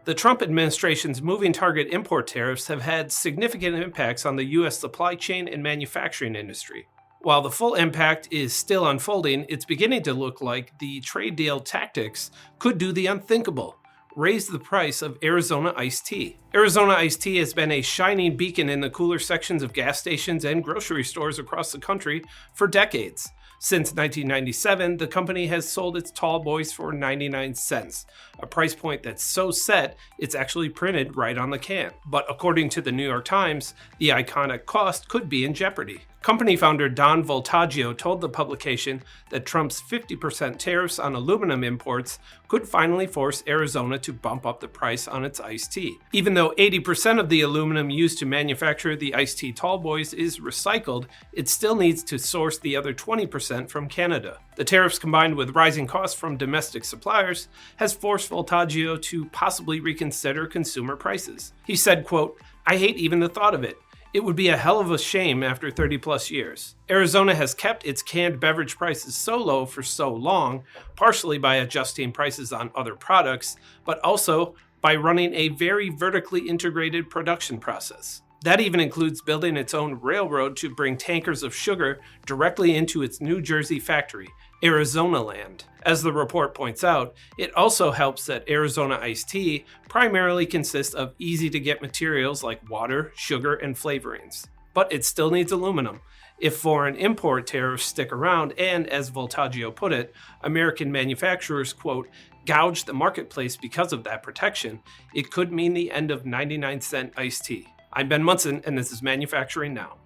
The Trump administration's moving target import tariffs have had significant impacts on the U.S. supply chain and manufacturing industry. While the full impact is still unfolding, it's beginning to look like the trade deal tactics could do the unthinkable: raise the price of Arizona iced tea. Arizona iced tea has been a shining beacon in the cooler sections of gas stations and grocery stores across the country for decades. Since 1997, the company has sold its tall boys for 99 cents, a price point that's so set it's actually printed right on the can. But according to the New York Times, the iconic cost could be in jeopardy. Company founder Don Voltaggio told the publication that Trump's 50% tariffs on aluminum imports could finally force Arizona to bump up the price on its iced tea. Even though 80% of the aluminum used to manufacture the iced tea tall boys is recycled, it still needs to source the other 20% from Canada. The tariffs, combined with rising costs from domestic suppliers, has forced Voltaggio to possibly reconsider consumer prices. He said, quote, "I hate even the thought of it. It would be a hell of a shame after 30 plus years." Arizona has kept its canned beverage prices so low for so long, partially by adjusting prices on other products, but also by running a very vertically integrated production process. That even includes building its own railroad to bring tankers of sugar directly into its New Jersey factory, Arizona Land. As the report points out, it also helps that Arizona iced tea primarily consists of easy-to-get materials like water, sugar, and flavorings. But it still needs aluminum. If foreign import tariffs stick around and, as Voltaggio put it, American manufacturers, quote, gouge the marketplace because of that protection, it could mean the end of 99-cent iced tea. I'm Ben Munson, and this is Manufacturing Now.